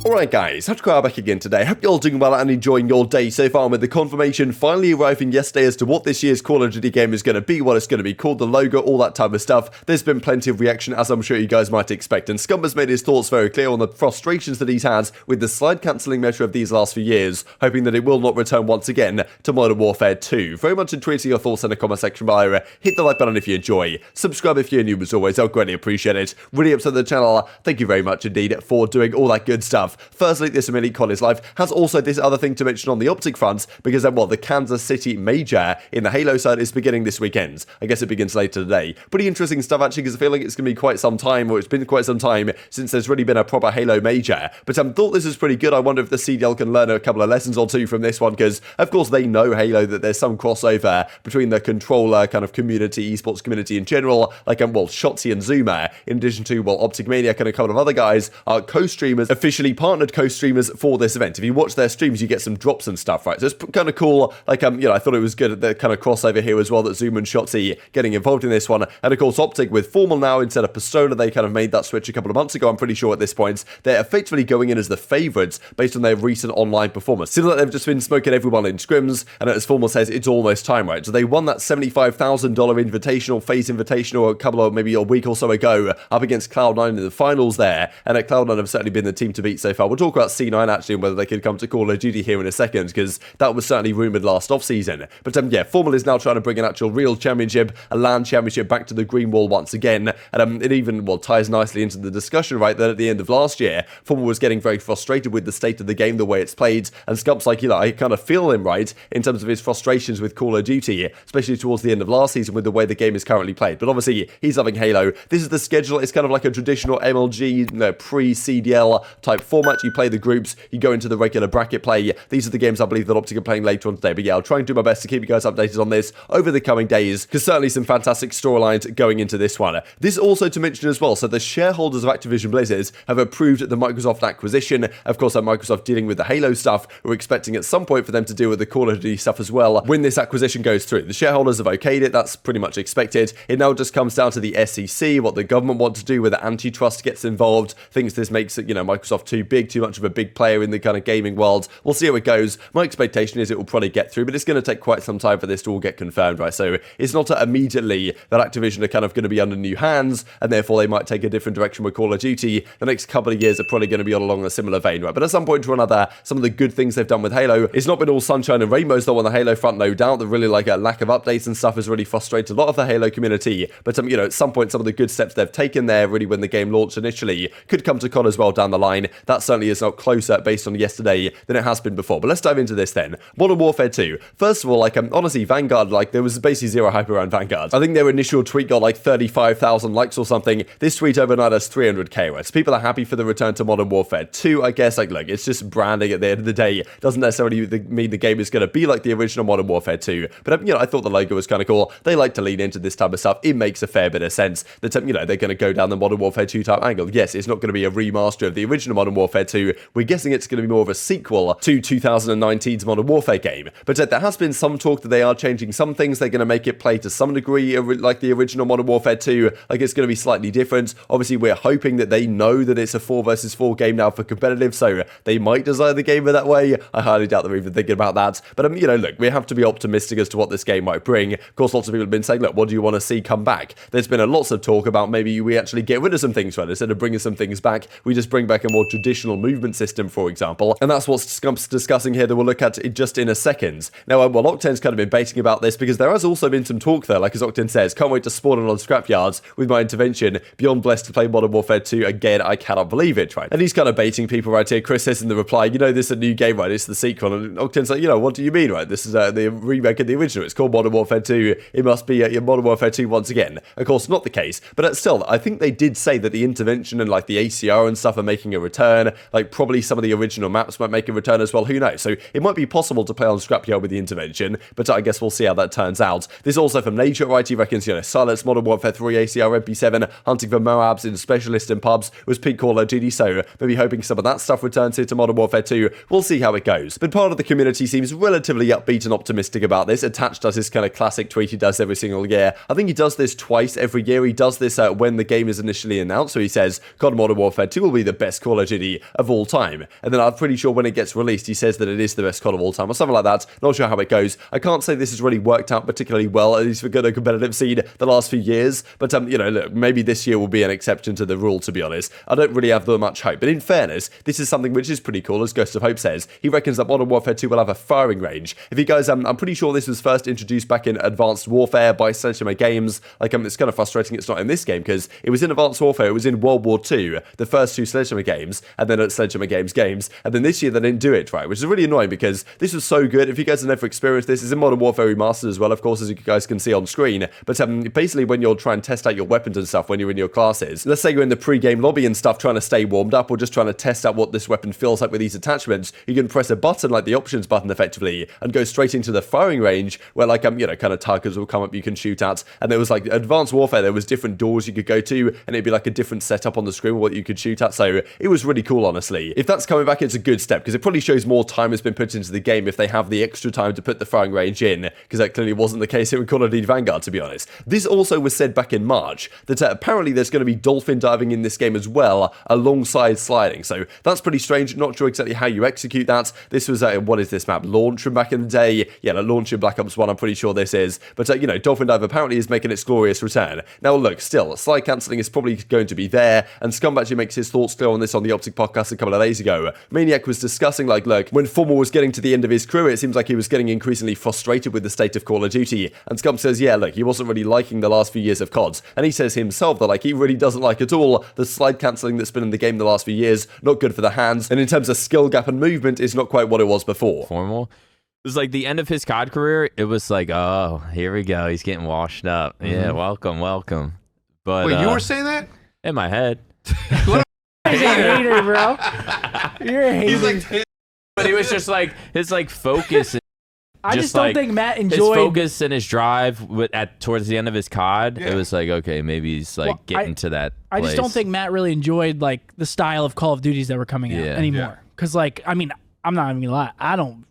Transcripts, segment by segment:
Alright guys, TacticalRab back again today. Hope you're all doing well and enjoying your day so far, with the confirmation finally arriving yesterday as to what this year's Call of Duty game is going to be, what it's going to be called, the logo, all that type of stuff. There's been plenty of reaction, as I'm sure you guys might expect, and Scump has made his thoughts very clear on the frustrations that he's had with the slide cancelling measure of these last few years, hoping that it will not return once again to Modern Warfare 2. Very much intrigued your thoughts in the comment section below. Hit the like button if you enjoy, subscribe if you're new as always, I'll greatly appreciate it. Really up to the channel, thank you very much indeed for doing all that good stuff. Firstly, this Mini College Life has also this other thing to mention on the optic front, because then the Kansas City Major in the Halo side is beginning this weekend. I guess it begins later today. Pretty interesting stuff actually, because I feel like it's going to be quite some time, or it's been quite some time since there's really been a proper Halo Major. But thought this was pretty good. I wonder if the CDL can learn a couple of lessons or two from this one, because of course they know Halo, that there's some crossover between the controller kind of community, esports community in general, like Shotzi and Zuma, in addition to OpticManiak and a couple of other guys are co-streamers, officially partnered co-streamers for this event. If you watch their streams, you get some drops and stuff, right? So it's kind of cool. I thought it was good at the kind of crossover here as well, that Zoom and Shotzi getting involved in this one. And of course, Optic with Formal now instead of Persona, they kind of made that switch a couple of months ago. I'm pretty sure at this point they're effectively going in as the favourites based on their recent online performance. Seems like they've just been smoking everyone in scrims, and as Formal says, it's almost time, right? So they won that $75,000 invitational, FaZe invitational, maybe a week or so ago, up against Cloud9 in the finals there. And Cloud9 have certainly been the team to beat so far. We'll talk about C9 actually, and whether they could come to Call of Duty here in a second, because that was certainly rumoured last off-season. But yeah, Formal is now trying to bring an actual real championship, a LAN championship, back to the green wall once again. And it even ties nicely into the discussion, right, that at the end of last year, Formal was getting very frustrated with the state of the game, the way it's played, and Scump's like, I kind of feel him, right, in terms of his frustrations with Call of Duty, especially towards the end of last season with the way the game is currently played. But obviously, he's loving Halo. This is the schedule. It's kind of like a traditional MLG, pre-CDL type format. You play the groups, you go into the regular bracket play. These are the games I believe that Optic are playing later on today. But yeah, I'll try and do my best to keep you guys updated on this over the coming days, because certainly some fantastic storylines going into this one. This also to mention as well, so the shareholders of Activision Blizzard have approved the Microsoft acquisition. Of course, Microsoft dealing with the Halo stuff. We're expecting at some point for them to deal with the Call of Duty stuff as well when this acquisition goes through. The shareholders have okayed it. That's pretty much expected. It now just comes down to the SEC, what the government want to do, whether antitrust gets involved, thinks this makes it, Microsoft too big, too much of a big player in the kind of gaming world. We'll see how it goes. My expectation is it will probably get through, but it's going to take quite some time for this to all get confirmed, right? So it's not immediately that Activision are kind of going to be under new hands, and therefore they might take a different direction with Call of Duty. The next couple of years are probably going to be along a similar vein, right? But at some point or another, some of the good things they've done with Halo, it's not been all sunshine and rainbows though on the Halo front, no doubt. That really a lack of updates and stuff has really frustrated a lot of the Halo community. But at some point, some of the good steps they've taken there, really when the game launched initially, could come to COD as well down the line. That certainly is not closer based on yesterday than it has been before. But let's dive into this then. Modern Warfare 2. First of all, honestly, Vanguard, there was basically zero hype around Vanguard. I think their initial tweet got 35,000 likes or something. This tweet overnight has 300k, right? So people are happy for the return to Modern Warfare 2, I guess. Look, it's just branding at the end of the day. It doesn't necessarily mean the game is going to be like the original Modern Warfare 2. But, I thought the logo was kind of cool. They like to lean into this type of stuff. It makes a fair bit of sense that, they're going to go down the Modern Warfare 2 type angle. Yes, it's not going to be a remaster of the original Modern Warfare 2. We're guessing it's going to be more of a sequel to 2019's Modern Warfare game. But there has been some talk that they are changing some things. They're going to make it play to some degree like the original Modern Warfare 2. It's going to be slightly different. Obviously, we're hoping that they know that it's a 4 versus 4 game now for competitive, so they might design the game in that way. I highly doubt they're even thinking about that. But, look, we have to be optimistic as to what this game might bring. Of course, lots of people have been saying, look, what do you want to see come back? There's been lots of talk about maybe we actually get rid of some things, right? Instead of bringing some things back, we just bring back a more traditional movement system, for example. And that's what Scump's discussing here that we'll look at just in a second. Now, Octane's kind of been baiting about this because there has also been some talk there, as Octane says, can't wait to spawn on scrapyards with my intervention. Beyond blessed to play Modern Warfare 2 again. I cannot believe it, right? And he's kind of baiting people right here. Chris says in the reply, this is a new game, right? It's the sequel. And Octane's like, what do you mean, right? This is the remake of the original. It's called Modern Warfare 2. It must be Modern Warfare 2 once again. Of course, not the case. But still, I think they did say that the intervention and the ACR and stuff are making a return. Probably some of the original maps might make a return as well. Who knows? So it might be possible to play on Scrapyard with the intervention, but I guess we'll see how that turns out. This is also from Nature, right? He reckons, Silence, Modern Warfare 3, ACR, MP7, hunting for Moabs in specialist in pubs was peak Call of Duty, so maybe hoping some of that stuff returns here to Modern Warfare 2. We'll see how it goes. But part of the community seems relatively upbeat and optimistic about this. Attached does this kind of classic tweet he does every single year. I think he does this twice every year. He does this when the game is initially announced. So he says, COD Modern Warfare 2 will be the best Call of Duty actually of all time. And then I'm pretty sure when it gets released, he says that it is the best COD of all time or something like that. Not sure how it goes. I can't say this has really worked out particularly well, at least for the competitive scene the last few years. But, you know, look, maybe this year will be an exception to the rule, to be honest. I don't really have that much hope. But in fairness, this is something which is pretty cool, as Ghost of Hope says. He reckons that Modern Warfare 2 will have a firing range. If you guys, I'm pretty sure this was first introduced back in Advanced Warfare by Cellium Games. Like, it's kind of frustrating it's not in this game, because it was in Advanced Warfare, it was in World War II, the first two Cellium games, and then at Cellium games, and then this year they didn't do it, right? Which is really annoying, because this was so good. If you guys have never experienced this, it's in Modern Warfare Remastered as well, of course, as you guys can see on screen. But basically, when you're trying to test out your weapons and stuff, when you're in your classes, let's say you're in the pre-game lobby and stuff, trying to stay warmed up, or just trying to test out what this weapon feels like with these attachments, you can press a button like the options button effectively, and go straight into the firing range, where like, you know, kind of targets will come up you can shoot at. And there was like Advanced Warfare, there was different doors you could go to, and it'd be like a different setup on the screen what you could shoot at. So it was really cool, honestly. If that's coming back, it's a good step, because it probably shows more time has been put into the game if they have the extra time to put the firing range in, because that clearly wasn't the case here in Call of Duty Vanguard, to be honest. This also was said back in March, that apparently there's going to be dolphin diving in this game as well, alongside sliding. So that's pretty strange. Not sure exactly how you execute that. This was, what is this map? Launch from back in the day. Yeah, the Launch in Black Ops 1, I'm pretty sure this is. But, you know, dolphin dive apparently is making its glorious return. Now, look, still, slide cancelling is probably going to be there, and Scump actually makes his thoughts clear on this on the Optic podcast a couple of days ago. Maniac was discussing, like, look, when Formal was getting to the end of his career, it seems like he was getting increasingly frustrated with the state of Call of Duty, and Scump says, yeah, look, he wasn't really liking the last few years of CODs, and he says himself that, like, he really doesn't like at all the slide cancelling that's been in the game the last few years, not good for the hands, and in terms of skill gap and movement, is not quite what it was before. Formal. It was like the end of his COD career. It was like, oh, here we go. He's getting washed up. Yeah, welcome. But wait, you were saying that? In my head. He's a hater, bro. You're a hater. He's like, but he was just like, his like focus. I just don't think Matt enjoyed his focus and his drive towards the end of his COD. Yeah. It was like, okay, maybe he's like getting to that place. I just don't think Matt really enjoyed like the style of Call of Duties that were coming out anymore. Because like, I mean, I'm not even gonna lie, I don't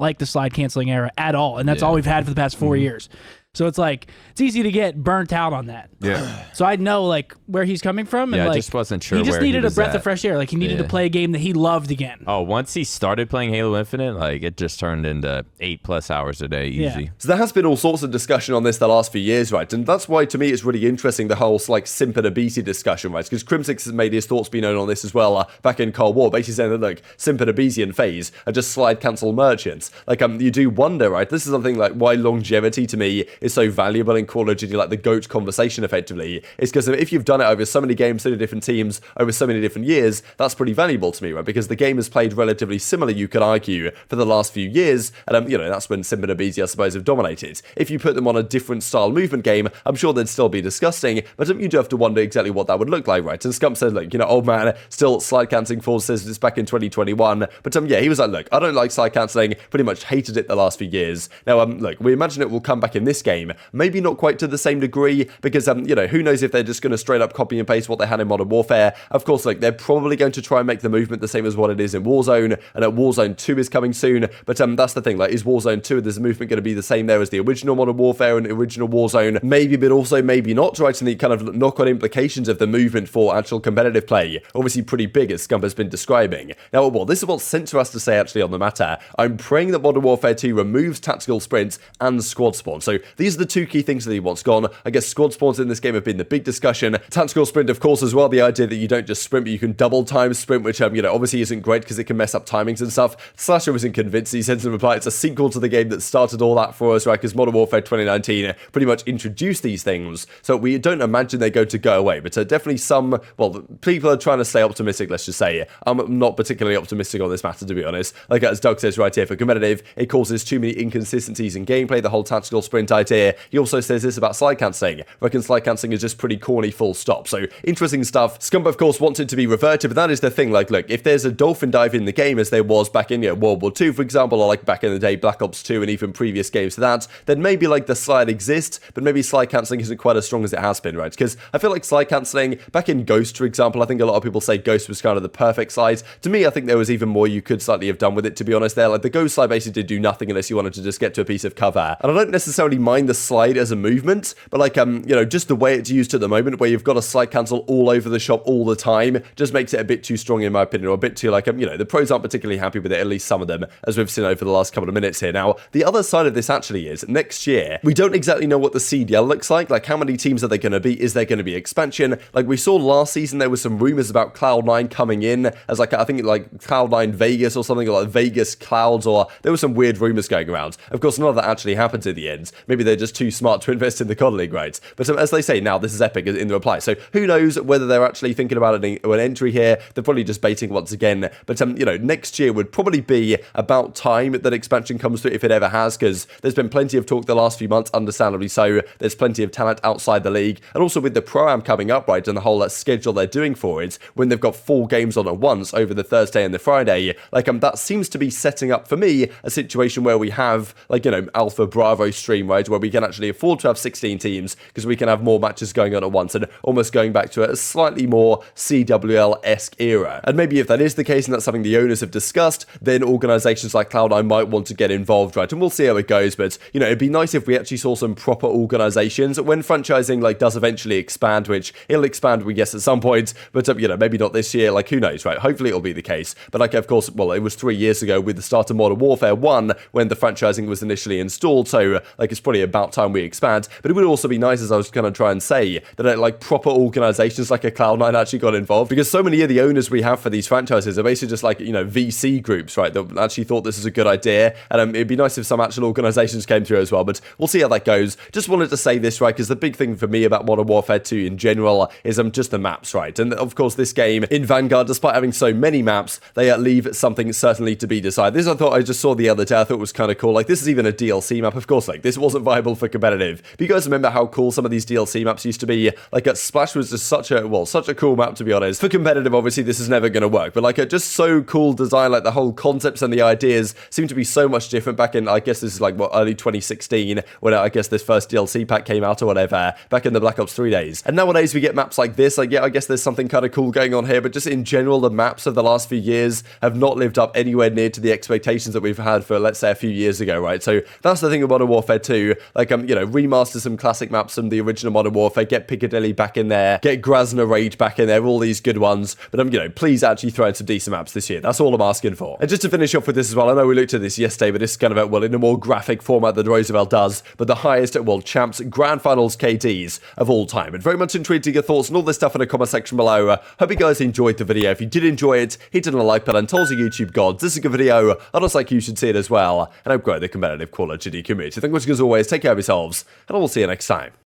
like the slide canceling era at all, and that's all we've had for the past 4 years. So it's like, it's easy to get burnt out on that. Yeah. So I know like where he's coming from. And I like, just wasn't sure. He just where needed he a breath of fresh air. Like he needed to play a game that he loved again. Oh, once he started playing Halo Infinite, like it just turned into 8+ hours a day, easy. So there has been all sorts of discussion on this the last few years, right? And that's why, to me, it's really interesting, the whole like Simp and aBeZy discussion, right? Because Crimsix has made his thoughts be known on this as well back in Cold War, basically saying that, look, Simp and aBeZy and FaZe are just slide cancel merchants. Like, you do wonder, right? This is something like why longevity to me is so valuable in Call of Duty, like the GOAT conversation, effectively. It's because if you've done it over so many games, so many different teams, over so many different years, that's pretty valuable to me, right? Because the game has played relatively similar, you could argue, for the last few years, and you know, that's when Simp and aBeZy, I suppose, have dominated. If you put them on a different style movement game, I'm sure they'd still be disgusting, but you do have to wonder exactly what that would look like, right? And Scump says, like, you know, old man, still slide cancelling Force says it's back in 2021, but yeah, he was like, look, I don't like slide cancelling, pretty much hated it the last few years. Now, look, we imagine it will come back in this game, maybe not quite to the same degree, because, you know, who knows if they're just going to straight up copy and paste what they had in Modern Warfare. Of course, like, they're probably going to try and make the movement the same as what it is in Warzone, and Warzone 2 is coming soon, but that's the thing, like, is Warzone 2, there's a movement going to be the same there as the original Modern Warfare and original Warzone? Maybe, but also maybe not, right? And the kind of knock-on implications of the movement for actual competitive play, obviously pretty big, as Scump has been describing. Now, well, this is what's sent to us to say, actually, on the matter. I'm praying that Modern Warfare 2 removes tactical sprints and squad spawn. So these are the two key things that he wants gone. I guess squad spawns in this game have been the big discussion. Tactical sprint, of course, as well. The idea that you don't just sprint, but you can double time sprint, which, you know, obviously isn't great because it can mess up timings and stuff. Slasher wasn't convinced. He said in reply, it's a sequel to the game that started all that for us, right? Because Modern Warfare 2019 pretty much introduced these things. So we don't imagine they're going to go away. But definitely some, well, people are trying to stay optimistic, let's just say. I'm not particularly optimistic on this matter, to be honest. Like, as Doug says right here, for competitive, it causes too many inconsistencies in gameplay, the whole tactical sprint idea. He also says this about slide cancelling. Reckon slide cancelling is just pretty corny, full stop. So interesting stuff. Scump, of course, wants it to be reverted, but that is the thing. Like, look, if there's a dolphin dive in the game, as there was back in, you know, World War II, for example, or like back in the day, Black Ops 2 and even previous games to that, then maybe like the slide exists, but maybe slide cancelling isn't quite as strong as it has been, right? Because I feel like slide cancelling, back in Ghost, for example, I think a lot of people say Ghost was kind of the perfect slide. To me, I think there was even more you could slightly have done with it, to be honest there. Like, the Ghost slide basically did do nothing unless you wanted to just get to a piece of cover. And I don't necessarily mind mind the slide as a movement, but like, you know, just the way it's used at the moment, where you've got a slide cancel all over the shop all the time, just makes it a bit too strong in my opinion, or a bit too like, you know, the pros aren't particularly happy with it, at least some of them, as we've seen over the last couple of minutes here. Now, the other side of this actually is, next year, we don't exactly know what the CDL looks like how many teams are they going to be? Is there going to be expansion? Like we saw last season, there was some rumors about Cloud9 coming in as like, I think like Cloud9 Vegas or something, or like Vegas Clouds, or there were some weird rumors going around. Of course, none of that actually happens in the end. Maybe they're just too smart to invest in the COD League, right? But as they say now, this is Epic in the reply. So who knows whether they're actually thinking about an entry here. They're probably just baiting once again. But, you know, next year would probably be about time that expansion comes through, if it ever has, because there's been plenty of talk the last few months, understandably so. There's plenty of talent outside the league. And also with the Pro-Am coming up, right, and the whole schedule they're doing for it, when they've got 4 games on at once over the Thursday and the Friday, like, that seems to be setting up, for me, a situation where we have, like, you know, Alpha Bravo stream, right, where we can actually afford to have 16 teams, because we can have more matches going on at once, and almost going back to a slightly more CWL-esque era. And maybe if that is the case, and that's something the owners have discussed, then organizations like Cloud9 might want to get involved, right, and we'll see how it goes. But, you know, it'd be nice if we actually saw some proper organizations when franchising, like, does eventually expand, which it'll expand, we guess, at some point, but, you know, maybe not this year, like, who knows, right? Hopefully it'll be the case. But, like, of course, well, it was 3 years ago with the start of Modern Warfare 1 when the franchising was initially installed, so, like, it's probably about time we expand. But it would also be nice, as I was going to try and say, that, like, proper organizations like a Cloud9 actually got involved, because so many of the owners we have for these franchises are basically just, like, you know, VC groups, right, that actually thought this is a good idea, and it'd be nice if some actual organizations came through as well, but we'll see how that goes. Just wanted to say this, right, because the big thing for me about Modern Warfare 2 in general is just the maps, right, and of course this game in Vanguard, despite having so many maps, they leave something certainly to be decided. This I thought I just saw the other day, I thought it was kind of cool. Like, this is even a DLC map, of course, like, this wasn't viable for competitive, but you guys remember how cool some of these DLC maps used to be? Like, Splash was just such a cool map, to be honest. For competitive, obviously, this is never going to work, but like, just so cool design, like, the whole concepts and the ideas seem to be so much different back in, I guess this is like, what, early 2016, when I guess this first DLC pack came out or whatever, back in the Black Ops 3 days. And nowadays we get maps like this, like, yeah, I guess there's something kind of cool going on here, but just in general, the maps of the last few years have not lived up anywhere near to the expectations that we've had for, let's say, a few years ago, right? So that's the thing with Modern Warfare 2, like, you know, remaster some classic maps from the original Modern Warfare, get Piccadilly back in there, get Grasna Rage back in there, all these good ones, but you know, please actually throw in some decent maps this year. That's all I'm asking for. And just to finish off with this as well, I know we looked at this yesterday, but this is kind of, well, in a more graphic format than Roosevelt does, but the highest World Champs Grand Finals KDs of all time. And very much intrigued to your thoughts and all this stuff in the comment section below. Hope you guys enjoyed the video. If you did enjoy it, hit it on the like button, tells the YouTube gods this is a good video, I'd also like you should see it as well, and I hope grow the competitive Call of Duty community. Thank you as always, take care of yourselves, and I will see you next time.